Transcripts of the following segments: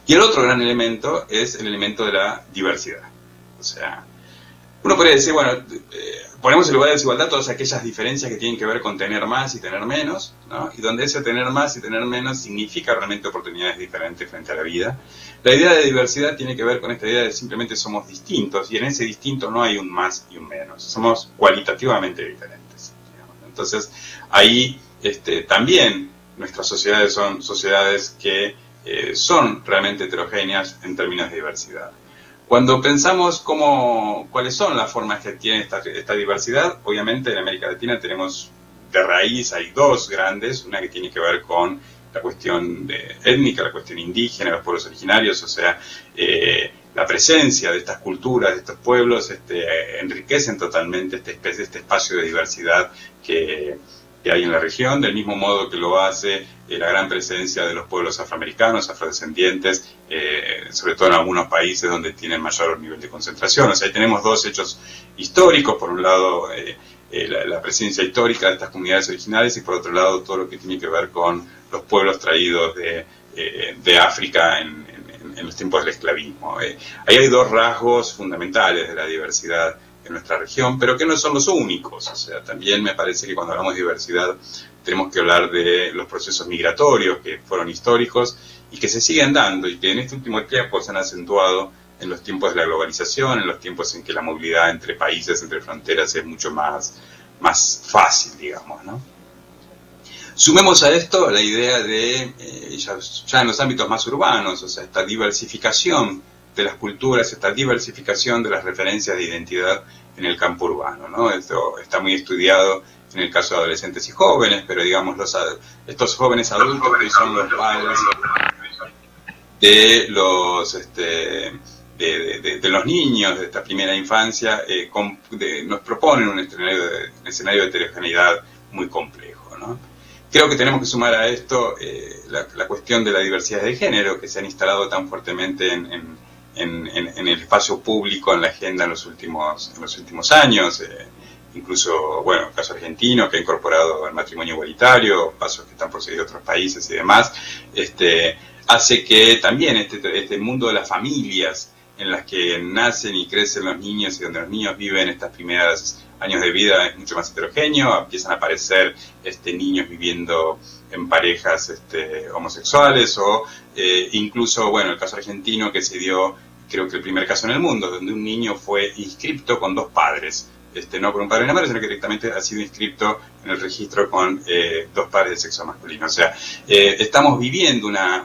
Y el otro gran elemento es el elemento de la diversidad. O sea, uno podría decir, bueno, ponemos en lugar de desigualdad todas aquellas diferencias que tienen que ver con tener más y tener menos, ¿no? Y donde ese tener más y tener menos significa realmente oportunidades diferentes frente a la vida. La idea de diversidad tiene que ver con esta idea de simplemente somos distintos, y en ese distinto no hay un más y un menos, somos cualitativamente diferentes, digamos. Entonces, ahí también nuestras sociedades son sociedades que son realmente heterogéneas en términos de diversidad. Cuando pensamos cuáles son las formas que tiene esta diversidad, obviamente en América Latina tenemos de raíz, hay dos grandes, una que tiene que ver con la cuestión étnica, la cuestión indígena, los pueblos originarios, o sea, la presencia de estas culturas, de estos pueblos, enriquecen totalmente este espacio de diversidad que hay en la región, del mismo modo que lo hace la gran presencia de los pueblos afroamericanos, afrodescendientes, sobre todo en algunos países donde tienen mayor nivel de concentración. O sea, ahí tenemos dos hechos históricos: por un lado la presencia histórica de estas comunidades originales, y por otro lado todo lo que tiene que ver con los pueblos traídos de África en los tiempos del esclavismo. Ahí hay dos rasgos fundamentales de la diversidad en nuestra región, pero que no son los únicos. O sea, también me parece que cuando hablamos de diversidad tenemos que hablar de los procesos migratorios que fueron históricos y que se siguen dando, y que en este último tiempo se han acentuado en los tiempos de la globalización, en los tiempos en que la movilidad entre países, entre fronteras, es mucho más fácil, digamos, ¿no? Sumemos a esto la idea de, ya en los ámbitos más urbanos, o sea, esta diversificación de las culturas, esta diversificación de las referencias de identidad en el campo urbano, ¿no? Esto está muy estudiado en el caso de adolescentes y jóvenes, pero digamos estos jóvenes adultos que son los padres de los niños de esta primera infancia, nos proponen un escenario de heterogeneidad muy complejo, ¿no? Creo que tenemos que sumar a esto la cuestión de la diversidad de género, que se han instalado tan fuertemente en el espacio público, en la agenda en los últimos años, incluso, bueno, el caso argentino, que ha incorporado el matrimonio igualitario, pasos que están por seguir otros países y demás, hace que también este mundo de las familias en las que nacen y crecen los niños y donde los niños viven estos primeros años de vida es mucho más heterogéneo. Empiezan a aparecer niños viviendo en parejas homosexuales, o incluso, bueno, el caso argentino, que se dio, creo que el primer caso en el mundo, donde un niño fue inscripto con dos padres, no por un padre y una madre, sino que directamente ha sido inscripto en el registro con dos padres de sexo masculino. O sea, estamos viviendo una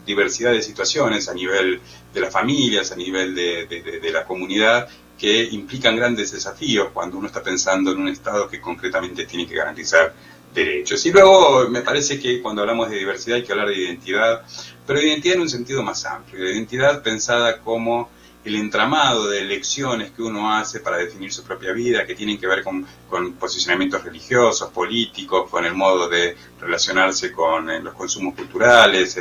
diversidad de situaciones a nivel de las familias, a nivel de la comunidad, que implican grandes desafíos cuando uno está pensando en un Estado que concretamente tiene que garantizar derechos. Y luego me parece que cuando hablamos de diversidad hay que hablar de identidad, pero de identidad en un sentido más amplio, de identidad pensada como el entramado de elecciones que uno hace para definir su propia vida, que tienen que ver con posicionamientos religiosos, políticos, con el modo de relacionarse con los consumos culturales,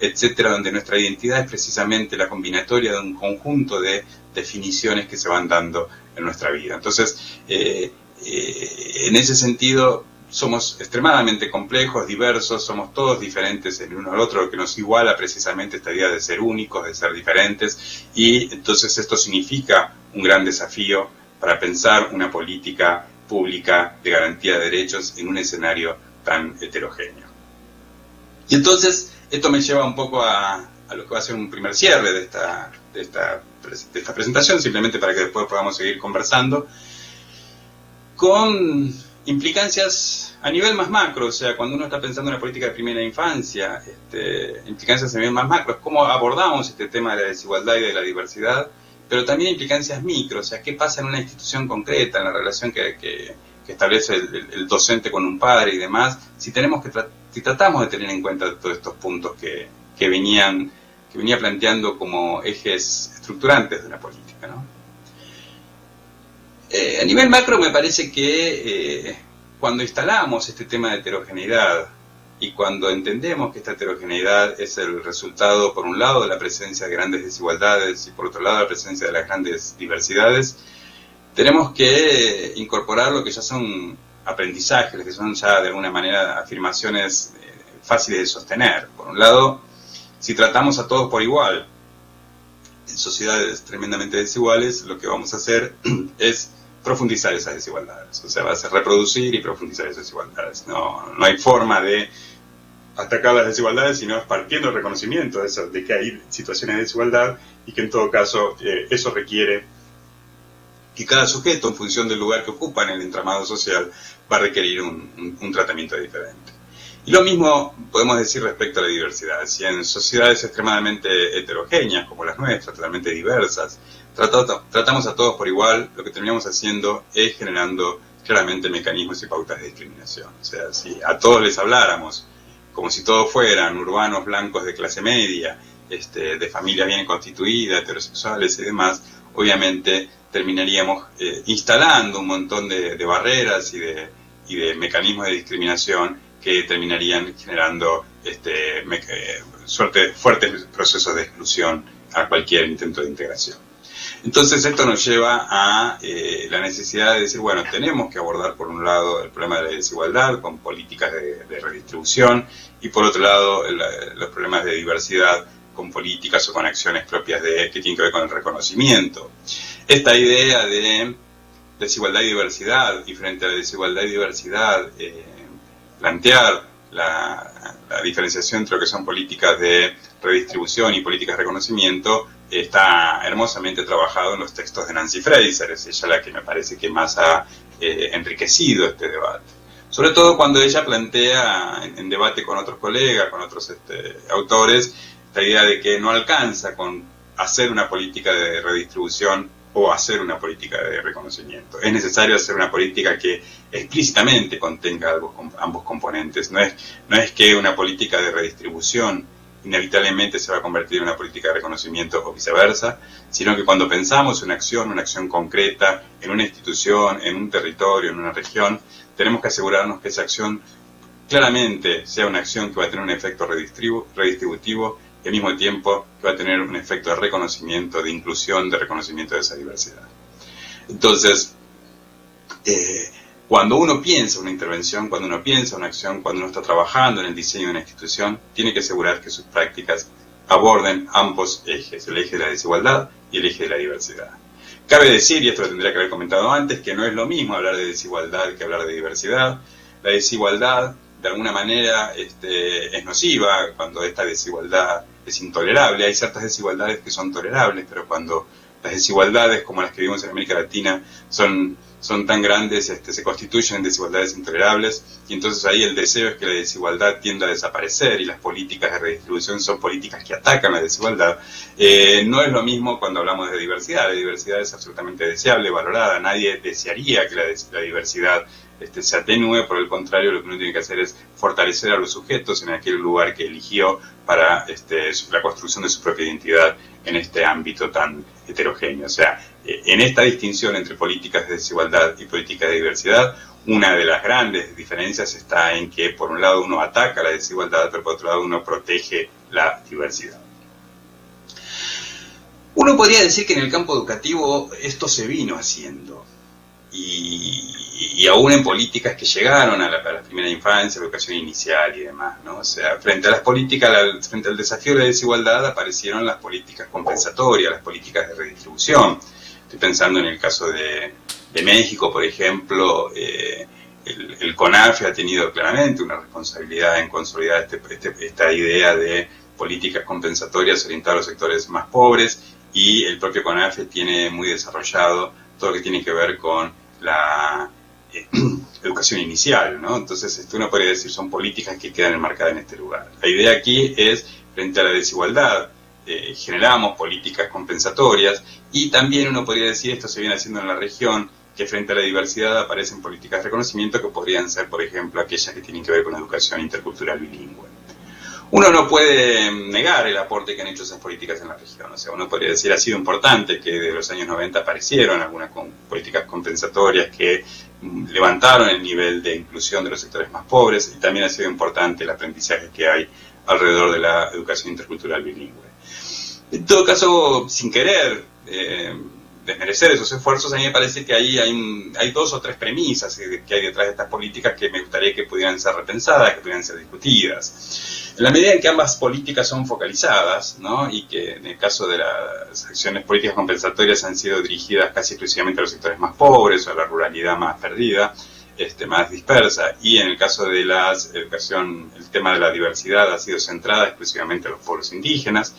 etcétera, donde nuestra identidad es precisamente la combinatoria de un conjunto de definiciones que se van dando en nuestra vida. Entonces, en ese sentido, somos extremadamente complejos, diversos, somos todos diferentes el uno al otro, lo que nos iguala precisamente esta idea de ser únicos, de ser diferentes, y entonces esto significa un gran desafío para pensar una política pública de garantía de derechos en un escenario tan heterogéneo. Y entonces esto me lleva un poco a lo que va a ser un primer cierre de esta presentación, simplemente para que después podamos seguir conversando, con implicancias a nivel más macro. O sea, cuando uno está pensando en la política de primera infancia, implicancias a nivel más macro, cómo abordamos este tema de la desigualdad y de la diversidad, pero también implicancias micro, o sea, qué pasa en una institución concreta, en la relación que establece el docente con un padre y demás, si tratamos de tener en cuenta todos estos puntos que venía planteando como ejes estructurantes de la política, ¿no? A nivel macro me parece que cuando instalamos este tema de heterogeneidad y cuando entendemos que esta heterogeneidad es el resultado, por un lado, de la presencia de grandes desigualdades y por otro lado, de la presencia de las grandes diversidades, tenemos que incorporar lo que ya son aprendizajes, que son ya de alguna manera afirmaciones fáciles de sostener. Por un lado, Si tratamos a todos por igual, en sociedades tremendamente desiguales, lo que vamos a hacer es profundizar esas desigualdades. O sea, va a ser reproducir y profundizar esas desigualdades. No hay forma de atacar las desigualdades, sino es partiendo del reconocimiento de que hay situaciones de desigualdad y que en todo caso eso requiere que cada sujeto, en función del lugar que ocupa en el entramado social, va a requerir un tratamiento diferente. Y lo mismo podemos decir respecto a la diversidad. Si en sociedades extremadamente heterogéneas, como las nuestras, totalmente diversas, tratamos a todos por igual, lo que terminamos haciendo es generando claramente mecanismos y pautas de discriminación. O sea, si a todos les habláramos como si todos fueran urbanos blancos de clase media, de familias bien constituidas, heterosexuales y demás, obviamente terminaríamos instalando un montón de barreras y de mecanismos de discriminación que terminarían generando fuertes procesos de exclusión a cualquier intento de integración. Entonces esto nos lleva a la necesidad de decir, bueno, tenemos que abordar por un lado el problema de la desigualdad con políticas de redistribución y por otro lado los problemas de diversidad con políticas o con acciones propias que tienen que ver con el reconocimiento. Esta idea de desigualdad y diversidad, y frente a la desigualdad y diversidad, plantear la diferenciación entre lo que son políticas de redistribución y políticas de reconocimiento, está hermosamente trabajado en los textos de Nancy Fraser. Es ella la que me parece que más ha enriquecido este debate. Sobre todo cuando ella plantea, en debate con otros colegas, con otros autores, la idea de que no alcanza con hacer una política de redistribución o hacer una política de reconocimiento. Es necesario hacer una política que explícitamente contenga ambos componentes. No es que una política de redistribución inevitablemente se va a convertir en una política de reconocimiento o viceversa, sino que cuando pensamos en una acción concreta, en una institución, en un territorio, en una región, tenemos que asegurarnos que esa acción claramente sea una acción que va a tener un efecto redistributivo y al mismo tiempo que va a tener un efecto de reconocimiento, de inclusión, de reconocimiento de esa diversidad. Entonces, cuando uno piensa una intervención, cuando uno piensa una acción, cuando uno está trabajando en el diseño de una institución, tiene que asegurar que sus prácticas aborden ambos ejes, el eje de la desigualdad y el eje de la diversidad. Cabe decir, y esto lo tendría que haber comentado antes, que no es lo mismo hablar de desigualdad que hablar de diversidad. La desigualdad, de alguna manera, es nociva cuando esta desigualdad es intolerable. Hay ciertas desigualdades que son tolerables, pero cuando las desigualdades como las que vivimos en América Latina son tan grandes, se constituyen en desigualdades intolerables, y entonces ahí el deseo es que la desigualdad tienda a desaparecer, y las políticas de redistribución son políticas que atacan la desigualdad. No es lo mismo cuando hablamos de diversidad. La diversidad es absolutamente deseable, valorada. Nadie desearía que la diversidad se atenúe. Por el contrario, lo que uno tiene que hacer es fortalecer a los sujetos en aquel lugar que eligió para la construcción de su propia identidad en este ámbito tan heterogéneo. O sea, en esta distinción entre políticas de desigualdad y políticas de diversidad, una de las grandes diferencias está en que por un lado uno ataca la desigualdad, pero por otro lado uno protege la diversidad. Uno podría decir que en el campo educativo esto se vino haciendo, y aún en políticas que llegaron a la primera infancia, la educación inicial y demás, ¿no? O sea, frente a las políticas, frente al desafío de la desigualdad, aparecieron las políticas compensatorias, las políticas de redistribución. Estoy pensando en el caso de México, por ejemplo. El CONAFE ha tenido claramente una responsabilidad en consolidar esta idea de políticas compensatorias orientadas a los sectores más pobres, y el propio CONAFE tiene muy desarrollado todo lo que tiene que ver con la educación inicial, ¿no? Entonces, uno podría decir son políticas que quedan enmarcadas en este lugar. La idea aquí es, frente a la desigualdad, generamos políticas compensatorias, y también uno podría decir, esto se viene haciendo en la región, que frente a la diversidad aparecen políticas de reconocimiento que podrían ser, por ejemplo, aquellas que tienen que ver con educación intercultural bilingüe. Uno no puede negar el aporte que han hecho esas políticas en la región. O sea, uno podría decir ha sido importante que desde los años 90 aparecieron algunas políticas compensatorias que levantaron el nivel de inclusión de los sectores más pobres, y también ha sido importante el aprendizaje que hay alrededor de la educación intercultural bilingüe. En todo caso, sin querer, desmerecer esos esfuerzos, a mí me parece que ahí hay dos o tres premisas que hay detrás de estas políticas que me gustaría que pudieran ser repensadas, que pudieran ser discutidas. En la medida en que ambas políticas son focalizadas, ¿no? Y que en el caso de las acciones políticas compensatorias han sido dirigidas casi exclusivamente a los sectores más pobres o a la ruralidad más perdida, más dispersa, y en el caso de la educación, el tema de la diversidad ha sido centrada exclusivamente a los pueblos indígenas,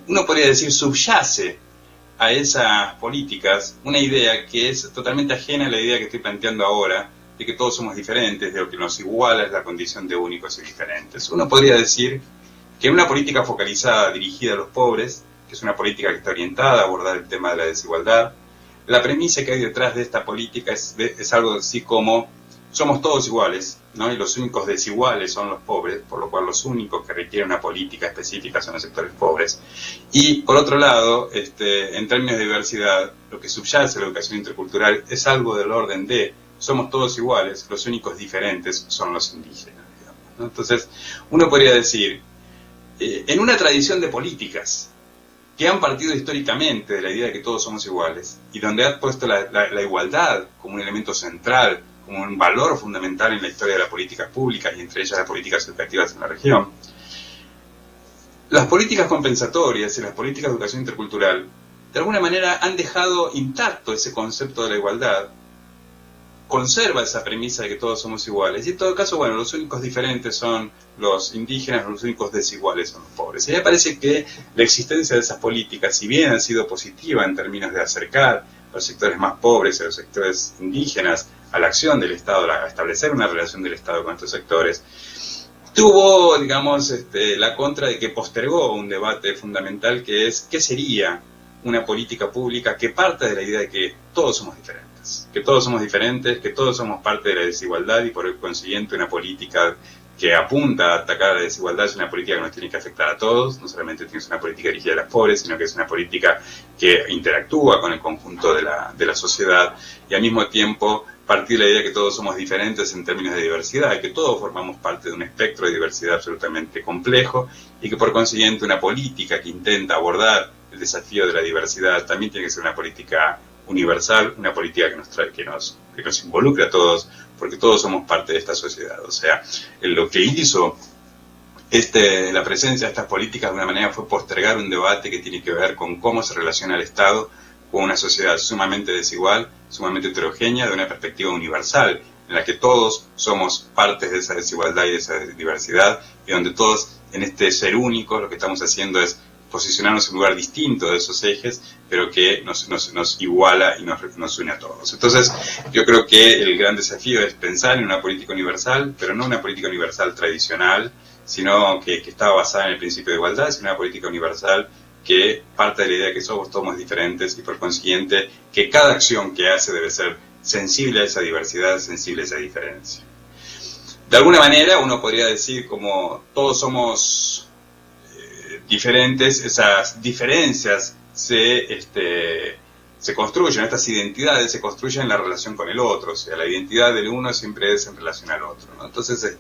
uno podría decir subyace a esas políticas una idea que es totalmente ajena a la idea que estoy planteando ahora, de que todos somos diferentes, de lo que nos iguala es la condición de únicos y diferentes. Uno podría decir que una política focalizada dirigida a los pobres, que es una política que está orientada a abordar el tema de la desigualdad, la premisa que hay detrás de esta política es algo así como somos todos iguales, ¿no? Y los únicos desiguales son los pobres, por lo cual los únicos que requieren una política específica son los sectores pobres. Y por otro lado, en términos de diversidad, lo que subyace a la educación intercultural es algo del orden de somos todos iguales, los únicos diferentes son los indígenas, digamos, ¿no? Entonces, uno podría decir, en una tradición de políticas que han partido históricamente de la idea de que todos somos iguales, y donde ha puesto la igualdad como un elemento central, como un valor fundamental en la historia de las políticas públicas y entre ellas las políticas educativas en la región, las políticas compensatorias y las políticas de educación intercultural de alguna manera han dejado intacto ese concepto de la igualdad, conserva esa premisa de que todos somos iguales, y en todo caso, bueno, los únicos diferentes son los indígenas, los únicos desiguales son los pobres. Y me parece que la existencia de esas políticas, si bien ha sido positiva en términos de acercar a los sectores más pobres, a los sectores indígenas, a la acción del Estado, a establecer una relación del Estado con estos sectores, tuvo, digamos, la contra de que postergó un debate fundamental que es, ¿qué sería una política pública que parte de la idea de que todos somos diferentes? Que todos somos diferentes, que todos somos parte de la desigualdad y por consiguiente una política que apunta a atacar la desigualdad es una política que nos tiene que afectar a todos, no solamente tiene una política dirigida a los pobres, sino que es una política que interactúa con el conjunto de la sociedad y al mismo tiempo partir de la idea de que todos somos diferentes en términos de diversidad, que todos formamos parte de un espectro de diversidad absolutamente complejo y que por consiguiente una política que intenta abordar el desafío de la diversidad también tiene que ser una política universal, una política que nos involucre a todos, porque todos somos parte de esta sociedad. O sea, lo que hizo la presencia de estas políticas de una manera fue postergar un debate que tiene que ver con cómo se relaciona el Estado con una sociedad sumamente desigual, sumamente heterogénea, de una perspectiva universal, en la que todos somos partes de esa desigualdad y de esa diversidad, y donde todos, en este ser único, lo que estamos haciendo es posicionarnos en un lugar distinto de esos ejes, pero que nos iguala y nos une a todos. Entonces, yo creo que el gran desafío es pensar en una política universal, pero no una política universal tradicional, sino que está basada en el principio de igualdad, sino una política universal que parte de la idea de que somos todos diferentes y por consiguiente que cada acción que hace debe ser sensible a esa diversidad, sensible a esa diferencia. De alguna manera uno podría decir como todos somos diferentes, esas diferencias se construyen, estas identidades se construyen en la relación con el otro, o sea, la identidad del uno siempre es en relación al otro, ¿no? Entonces,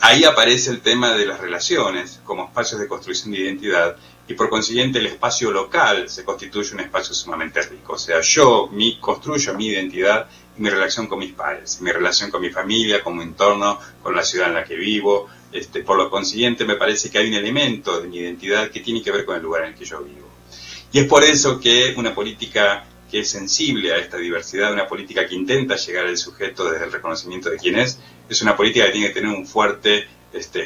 ahí aparece el tema de las relaciones como espacios de construcción de identidad y por consiguiente el espacio local se constituye un espacio sumamente rico, o sea, yo construyo mi identidad y mi relación con mis pares, mi relación con mi familia, con mi entorno, con la ciudad en la que vivo. Por lo consiguiente me parece que hay un elemento de mi identidad que tiene que ver con el lugar en el que yo vivo. Y es por eso que una política que es sensible a esta diversidad, una política que intenta llegar al sujeto desde el reconocimiento de quién es una política que tiene que tener un fuerte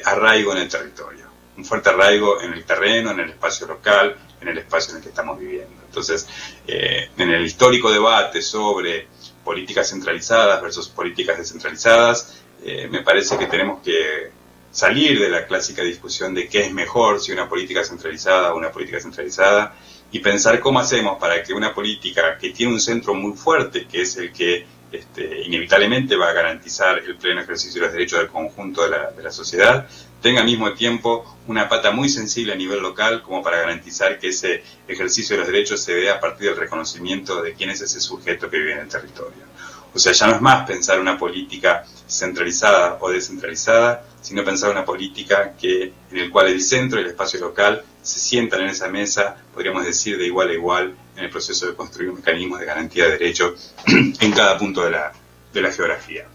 arraigo en el territorio, un fuerte arraigo en el terreno, en el espacio local, en el espacio en el que estamos viviendo. Entonces, en el histórico debate sobre políticas centralizadas versus políticas descentralizadas, me parece que tenemos que salir de la clásica discusión de qué es mejor, si una política centralizada o una política centralizada, y pensar cómo hacemos para que una política que tiene un centro muy fuerte, que es el que inevitablemente va a garantizar el pleno ejercicio de los derechos del conjunto de la sociedad, tenga al mismo tiempo una pata muy sensible a nivel local como para garantizar que ese ejercicio de los derechos se dé a partir del reconocimiento de quién es ese sujeto que vive en el territorio. O O sea, ya no es más pensar una política centralizada o descentralizada, sino pensar una política en el cual el centro y el espacio local se sientan en esa mesa, podríamos decir, de igual a igual, en el proceso de construir mecanismos de garantía de derechos en cada punto de la geografía.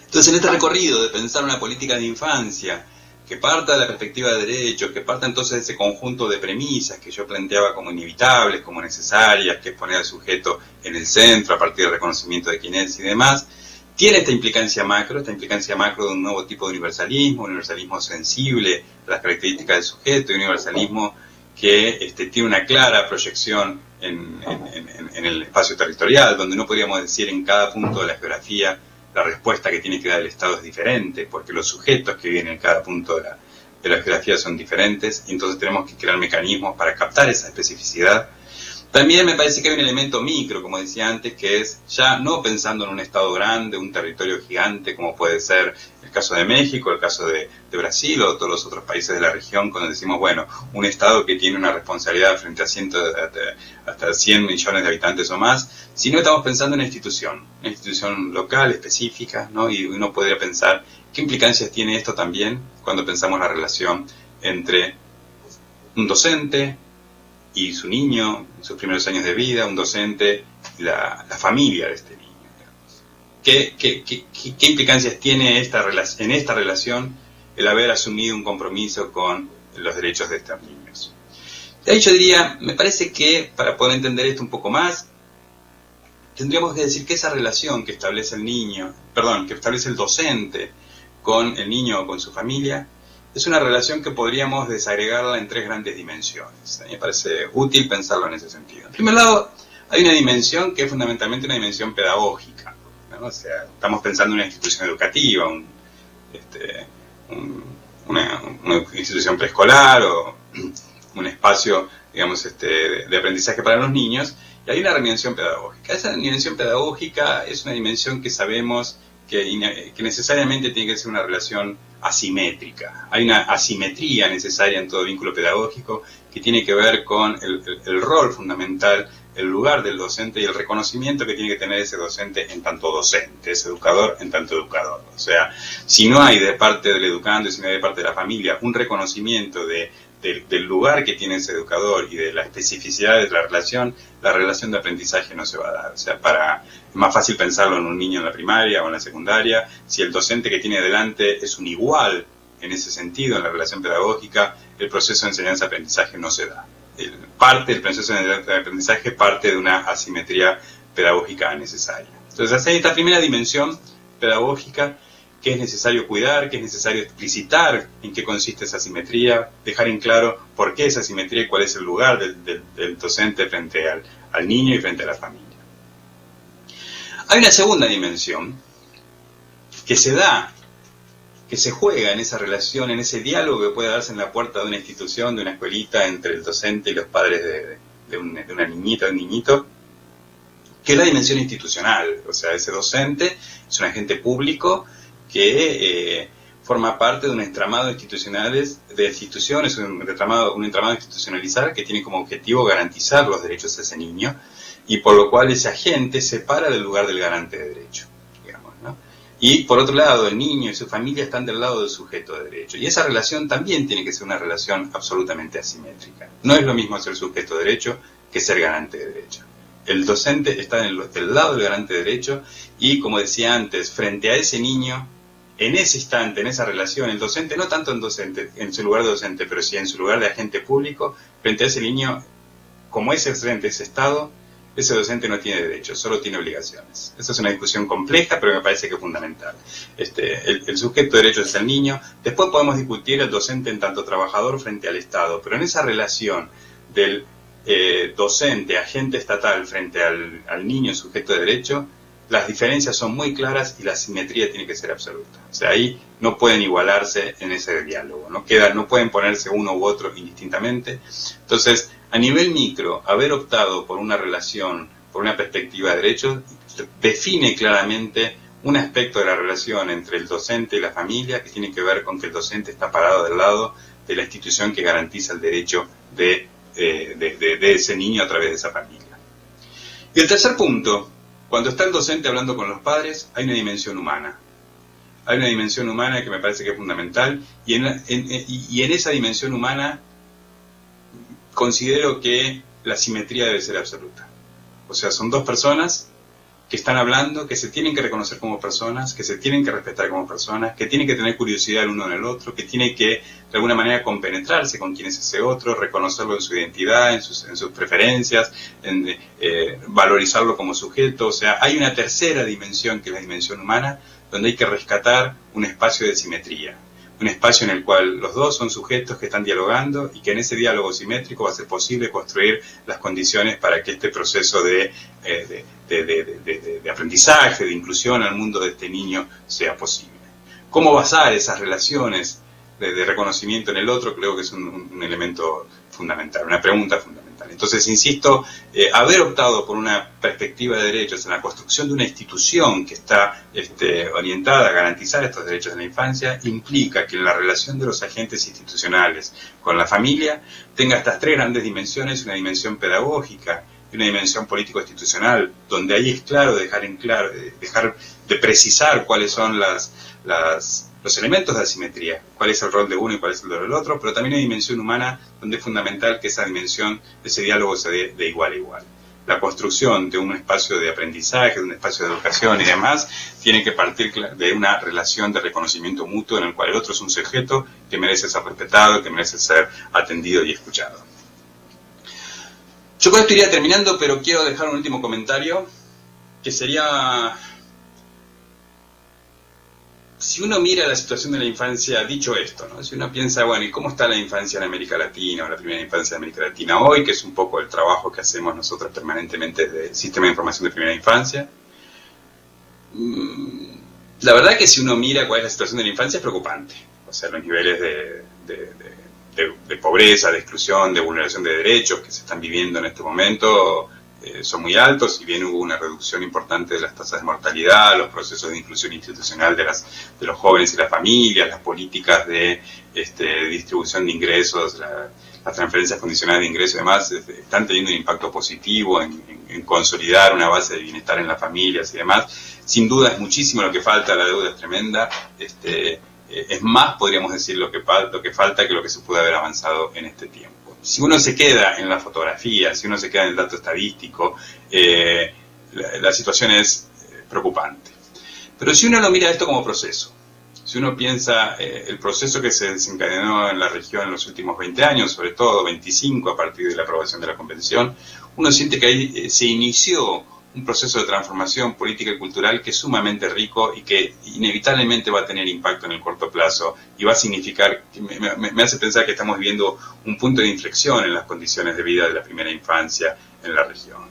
Entonces, en este recorrido de pensar una política de infancia que parta de la perspectiva de derechos, que parta entonces de ese conjunto de premisas que yo planteaba como inevitables, como necesarias, que es poner al sujeto en el centro a partir del reconocimiento de quién es y demás, tiene esta implicancia macro de un nuevo tipo de universalismo sensible a las características del sujeto, y un universalismo que tiene una clara proyección en el espacio territorial, donde no podríamos decir en cada punto de la geografía la respuesta que tiene que dar el Estado es diferente, porque los sujetos que viven en cada punto de la geografía son diferentes, y entonces tenemos que crear mecanismos para captar esa especificidad. También me parece que hay un elemento micro, como decía antes, que es ya no pensando en un Estado grande, un territorio gigante, como puede ser el caso de México, el caso de Brasil o todos los otros países de la región, cuando decimos, bueno, un Estado que tiene una responsabilidad frente a hasta 100 millones de habitantes o más, sino estamos pensando en una institución local, específica, ¿no? Y uno podría pensar qué implicancias tiene esto también cuando pensamos la relación entre un docente y su niño, en sus primeros años de vida, un docente y la familia de este niño. ¿Qué implicancias tiene en esta relación el haber asumido un compromiso con los derechos de estos niños? De hecho, diría, me parece que para poder entender esto un poco más, tendríamos que decir que esa relación que establece que establece el docente con el niño o con su familia, es una relación que podríamos desagregarla en 3 grandes dimensiones. A mí me parece útil pensarlo en ese sentido. En primer lado, hay una dimensión que es fundamentalmente una dimensión pedagógica, ¿no? O sea, estamos pensando en una institución educativa, una institución preescolar o un espacio, digamos, de aprendizaje para los niños, y hay una dimensión pedagógica. Esa dimensión pedagógica es una dimensión que sabemos que necesariamente tiene que ser una relación asimétrica. Hay una asimetría necesaria en todo vínculo pedagógico que tiene que ver con el rol fundamental, el lugar del docente y el reconocimiento que tiene que tener ese docente en tanto docente, ese educador en tanto educador. O sea, si no hay de parte del educando y si no hay de parte de la familia un reconocimiento del lugar que tiene ese educador y de la especificidad de la relación de aprendizaje no se va a dar. O sea, es más fácil pensarlo en un niño en la primaria o en la secundaria. Si el docente que tiene delante es un igual en ese sentido, en la relación pedagógica, el proceso de enseñanza-aprendizaje no se da. El proceso de aprendizaje parte de una asimetría pedagógica necesaria. Entonces, hay esta primera dimensión pedagógica que es necesario cuidar, que es necesario explicitar en qué consiste esa asimetría, dejar en claro por qué esa asimetría y cuál es el lugar del docente frente al niño y frente a la familia. Hay una segunda dimensión que se juega en esa relación, en ese diálogo que puede darse en la puerta de una institución, de una escuelita, entre el docente y los padres de una niñita o un niñito, que es la dimensión institucional. O sea, ese docente es un agente público que forma parte de un entramado de instituciones, un entramado institucionalizado que tiene como objetivo garantizar los derechos de ese niño, y por lo cual ese agente se para del lugar del garante de derecho, digamos, ¿no? Y por otro lado, el niño y su familia están del lado del sujeto de derecho, y esa relación también tiene que ser una relación absolutamente asimétrica. No es lo mismo ser sujeto de derecho que ser garante de derecho. El docente está del lado del garante de derecho y, como decía antes, frente a ese niño, en ese instante, en esa relación, el docente, no tanto en su lugar de docente, pero sí en su lugar de agente público, frente a ese niño, como ese frente a ese Estado, ese docente no tiene derechos, solo tiene obligaciones. Esa es una discusión compleja, pero me parece que es fundamental. El sujeto de derechos es el niño. Después podemos discutir el docente en tanto trabajador frente al Estado, pero en esa relación del docente, agente estatal frente al niño sujeto de derecho, las diferencias son muy claras y la simetría tiene que ser absoluta. O sea, ahí no pueden igualarse en ese diálogo, no pueden ponerse uno u otro indistintamente. Entonces, a nivel micro, haber optado por una relación, por una perspectiva de derechos, define claramente un aspecto de la relación entre el docente y la familia que tiene que ver con que el docente está parado del lado de la institución que garantiza el derecho de ese niño a través de esa familia. Y el tercer punto, cuando está el docente hablando con los padres, hay una dimensión humana. Hay una dimensión humana que me parece que es fundamental, y en esa dimensión humana considero que la simetría debe ser absoluta. O sea, son dos personas que están hablando, que se tienen que reconocer como personas, que se tienen que respetar como personas, que tienen que tener curiosidad el uno en el otro, que tienen que, de alguna manera, compenetrarse con quién es ese otro, reconocerlo en su identidad, en sus preferencias, valorizarlo como sujeto. O sea, hay una tercera dimensión, que es la dimensión humana, donde hay que rescatar un espacio de simetría. Un espacio en el cual los dos son sujetos que están dialogando y que en ese diálogo simétrico va a ser posible construir las condiciones para que este proceso de aprendizaje, de inclusión al mundo de este niño sea posible. ¿Cómo basar esas relaciones de reconocimiento en el otro? Creo que es un elemento fundamental, una pregunta fundamental. Entonces, insisto, haber optado por una perspectiva de derechos en la construcción de una institución que está orientada a garantizar estos derechos en la infancia implica que la relación de los agentes institucionales con la familia tenga estas tres grandes dimensiones: una dimensión pedagógica y una dimensión político-institucional, donde ahí es claro dejar de precisar cuáles son los elementos de asimetría, cuál es el rol de uno y cuál es el rol del otro, pero también hay dimensión humana, donde es fundamental que esa dimensión, ese diálogo se dé de igual a igual. La construcción de un espacio de aprendizaje, de un espacio de educación y demás, tiene que partir de una relación de reconocimiento mutuo en el cual el otro es un sujeto que merece ser respetado, que merece ser atendido y escuchado. Yo con esto iría terminando, pero quiero dejar un último comentario, que sería: si uno mira la situación de la infancia, dicho esto, ¿no? Si uno piensa, bueno, ¿y cómo está la infancia en América Latina, o la primera infancia de América Latina hoy, que es un poco el trabajo que hacemos nosotros permanentemente del Sistema de Información de Primera Infancia? La verdad que si uno mira cuál es la situación de la infancia es preocupante. O sea, los niveles de pobreza, de exclusión, de vulneración de derechos que se están viviendo en este momento son muy altos. Si bien hubo una reducción importante de las tasas de mortalidad, los procesos de inclusión institucional de los jóvenes y las familias, las políticas de distribución de ingresos, las transferencias condicionales de ingresos y demás, están teniendo un impacto positivo en consolidar una base de bienestar en las familias y demás. Sin duda es muchísimo lo que falta, la deuda es tremenda. Es más, podríamos decir, lo que falta que lo que se puede haber avanzado en este tiempo. Si uno se queda en la fotografía, si uno se queda en el dato estadístico, la situación es preocupante. Pero si uno lo mira esto como proceso, si uno piensa el proceso que se desencadenó en la región en los últimos 20 años, sobre todo 25 a partir de la aprobación de la Convención, uno siente que ahí se inició un proceso de transformación política y cultural que es sumamente rico y que inevitablemente va a tener impacto en el corto plazo y va a significar, me hace pensar que estamos viviendo un punto de inflexión en las condiciones de vida de la primera infancia en la región.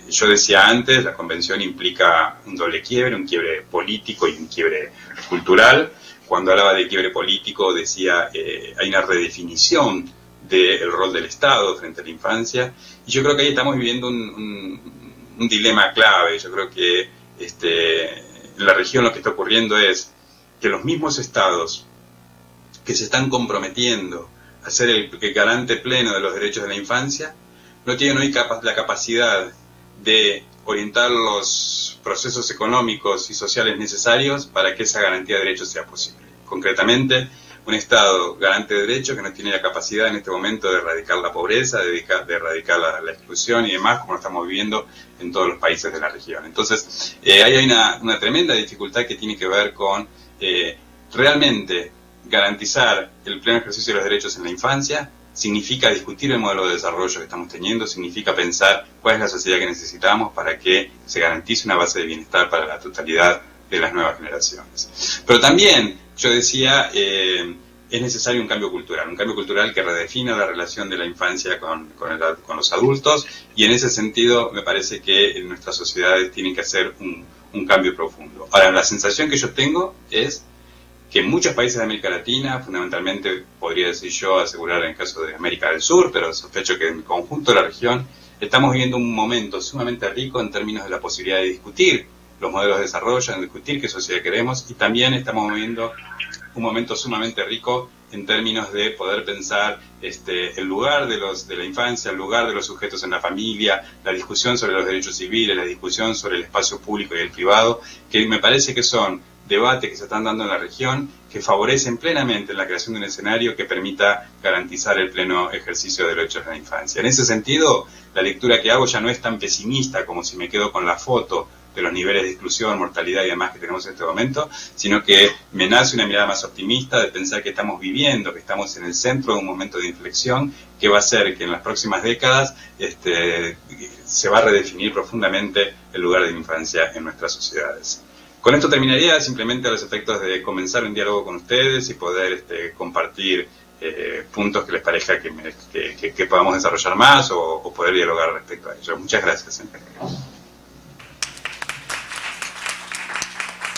Yo decía antes, la Convención implica un doble quiebre, un quiebre político y un quiebre cultural. Cuando hablaba de quiebre político decía hay una redefinición del rol del Estado frente a la infancia, y yo creo que ahí estamos viviendo un dilema clave. Yo creo que en la región lo que está ocurriendo es que los mismos estados que se están comprometiendo a ser el garante pleno de los derechos de la infancia no tienen hoy la capacidad de orientar los procesos económicos y sociales necesarios para que esa garantía de derechos sea posible. Concretamente, un Estado garante de derechos que no tiene la capacidad en este momento de erradicar la pobreza, de erradicar la exclusión y demás, como lo estamos viviendo en todos los países de la región. Entonces, ahí hay una tremenda dificultad que tiene que ver con realmente garantizar el pleno ejercicio de los derechos en la infancia. Significa discutir el modelo de desarrollo que estamos teniendo, significa pensar cuál es la sociedad que necesitamos para que se garantice una base de bienestar para la totalidad de las nuevas generaciones. Pero también, yo decía, es necesario un cambio cultural que redefina la relación de la infancia con los adultos, y en ese sentido me parece que nuestras sociedades tienen que hacer un cambio profundo. Ahora, la sensación que yo tengo es que en muchos países de América Latina, fundamentalmente podría decir yo, asegurar en el caso de América del Sur, pero sospecho que en el conjunto de la región, estamos viviendo un momento sumamente rico en términos de la posibilidad de discutir los modelos de desarrollo, en discutir qué sociedad queremos, y también estamos viviendo un momento sumamente rico en términos de poder pensar el lugar de la infancia, el lugar de los sujetos en la familia, la discusión sobre los derechos civiles, la discusión sobre el espacio público y el privado, que me parece que son debates que se están dando en la región que favorecen plenamente la creación de un escenario que permita garantizar el pleno ejercicio de los derechos de la infancia. En ese sentido, la lectura que hago ya no es tan pesimista como si me quedo con la foto de los niveles de exclusión, mortalidad y demás que tenemos en este momento, sino que me nace una mirada más optimista de pensar que estamos viviendo, que estamos en el centro de un momento de inflexión que va a hacer que en las próximas décadas se va a redefinir profundamente el lugar de la infancia en nuestras sociedades. Con esto terminaría, simplemente a los efectos de comenzar un diálogo con ustedes y poder compartir puntos que les parezca que podamos desarrollar más o poder dialogar respecto a ello. Muchas gracias.